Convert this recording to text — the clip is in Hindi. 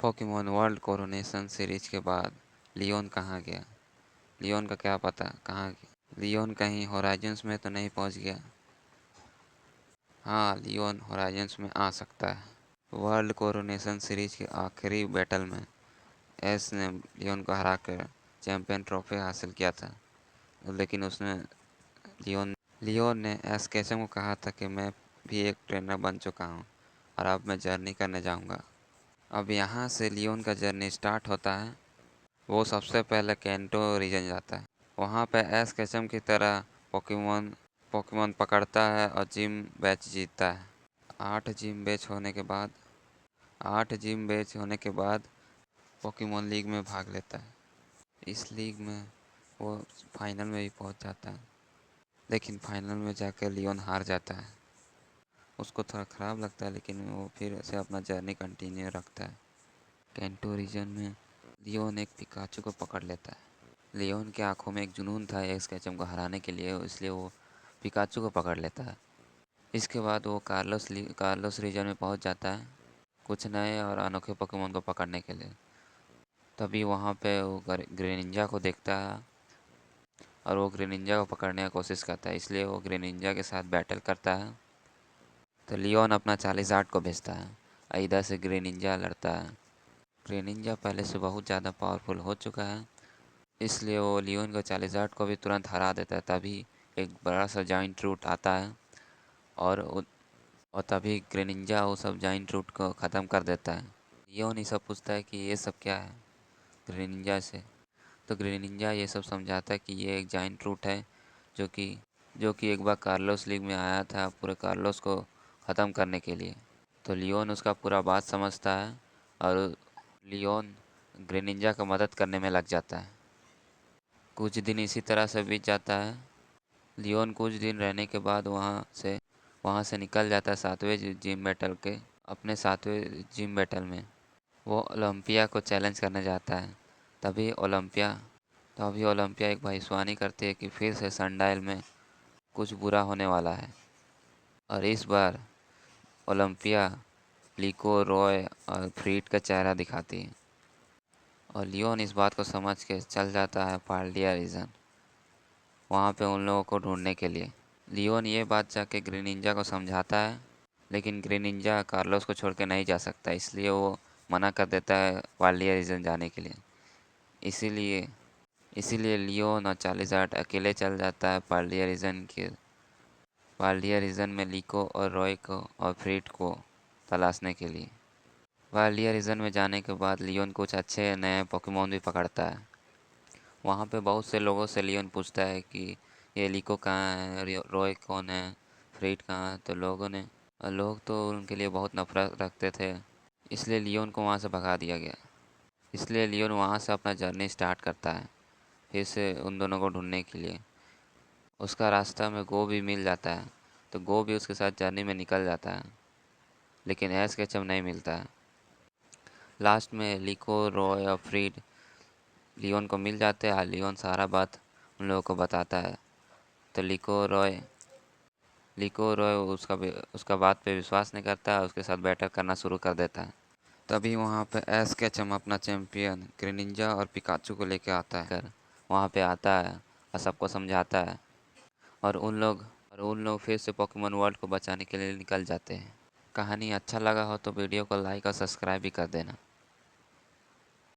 पोकेमॉन वर्ल्ड कोरोनेशन सीरीज के बाद लियोन कहाँ गया? लियोन का क्या पता कहाँ गया? लियोन कहीं होराइजन्स में तो नहीं पहुँच गया? हाँ, लियोन होराइजन्स में आ सकता है। वर्ल्ड कोरोनेशन सीरीज के आखिरी बैटल में एस ने लियोन को हराकर चैंपियन ट्रॉफी हासिल किया था, लेकिन उसने लियोन ने एस केचम को कहा था कि मैं भी एक ट्रेनर बन चुका हूँ और अब मैं जर्नी करने जाऊँगा। अब यहाँ से लियोन का जर्नी स्टार्ट होता है। वो सबसे पहले कैंटो रीजन जाता है। वहाँ पे एस केचम की तरह पोकेमॉन पोकेमॉन पकड़ता है और जिम बैच जीतता है। 8 जिम बैच होने के बाद पोकेमॉन लीग में भाग लेता है। इस लीग में वो फाइनल में भी पहुँच जाता है, लेकिन फाइनल में जाकर लियोन हार जाता है। उसको थोड़ा ख़राब लगता है, लेकिन वो फिर से अपना जर्नी कंटिन्यू रखता है। कैंटो रीजन में लियोन एक पिकाचू को पकड़ लेता है। लियोन की आंखों में एक जुनून था एस केचम को हराने के लिए, इसलिए वो पिकाचू को पकड़ लेता है। इसके बाद वो कार्लोस रीजन में पहुंच जाता है कुछ नए और अनोखे पोकेमॉन को पकड़ने के लिए। तभी वहाँ पे वो ग्रेनिंजा को देखता है और वो ग्रेनिंजा को पकड़ने की कोशिश करता है, इसलिए वो ग्रेनिंजा के साथ बैटल करता है। तो लियोन अपना चालीजार्ड को भेजता है और इधर से ग्रेनिंजा लड़ता है। ग्रेनिंजा पहले से बहुत ज़्यादा पावरफुल हो चुका है, इसलिए वो लियोन को चालीजार्ड को भी तुरंत हरा देता है। तभी एक बड़ा सा जाइंट रूट आता है और तभी ग्रेनिंजा वो सब जाइंट रूट को ख़त्म कर देता है। लियोन ये सब पूछता है कि ये सब क्या है ग्रेनिंजा से। तो ग्रेनिंजा ये सब समझाता है कि ये एक जाइंट रूट है जो कि एक बार कार्लोस लीग में आया था पूरे कार्लोस को ख़त्म करने के लिए। तो लियोन उसका पूरा बात समझता है और लियोन ग्रेनिंजा का मदद करने में लग जाता है। कुछ दिन इसी तरह से बीत जाता है। लियोन कुछ दिन रहने के बाद वहाँ से निकल जाता है अपने 7वें जिम बैटल में। वो ओलंपिया को चैलेंज करने जाता है। तभी ओलंपिया एक भविष्यवाणी करती है कि फिर से सनडायल में कुछ बुरा होने वाला है और इस बार ओलंपिया लिको, रॉय और फ्रीड का चेहरा दिखाती है और लियोन इस बात को समझ के चल जाता है पाल्डिया रीजन, वहाँ पे उन लोगों को ढूंढने के लिए। लियोन ये बात जाके ग्रेनिंजा को समझाता है, लेकिन ग्रेनिंजा कार्लोस को छोड़ के नहीं जा सकता, इसलिए वो मना कर देता है पाल्डिया रीजन जाने के लिए। इसीलिए लियोन और चालीजार्ड अकेले चल जाता है पाल्डिया रीजन में लिको और रॉय को और फ्रीड को तलाशने के लिए। पाल्डिया रीजन में जाने के बाद लियोन कुछ अच्छे नए पोकेमॉन भी पकड़ता है। वहाँ पे बहुत से लोगों से लियोन पूछता है कि ये लिको कहाँ है, रॉय कौन है, फ्रीड कहाँ है। तो लोग तो उनके लिए बहुत नफरत रखते थे, इसलिए लियोन को वहाँ से भगा दिया गया। इसलिए लियोन वहाँ से अपना जर्नी स्टार्ट करता है फिर से उन दोनों को ढूंढने के लिए। उसका रास्ता में गो भी मिल जाता है, तो गो भी उसके साथ जर्नी में निकल जाता है, लेकिन एस केचम नहीं मिलता है। लास्ट में लिको, रॉय और फ्रीड लियोन को मिल जाते हैं। लियोन सारा बात उन लोगों को बताता है। तो लिको रॉय उसका बात पे विश्वास नहीं करता है, उसके साथ बैटल करना शुरू कर देता है। तभी वहाँ पे एस केचम अपना चैंपियन ग्रेनिंजा और पिकाचू को लेके आता है। वहाँ पे आता है और सबको समझाता है और उन लोग फिर से पोकेमॉन वर्ल्ड को बचाने के लिए निकल जाते हैं। कहानी अच्छा लगा हो तो वीडियो को लाइक और सब्सक्राइब भी कर देना।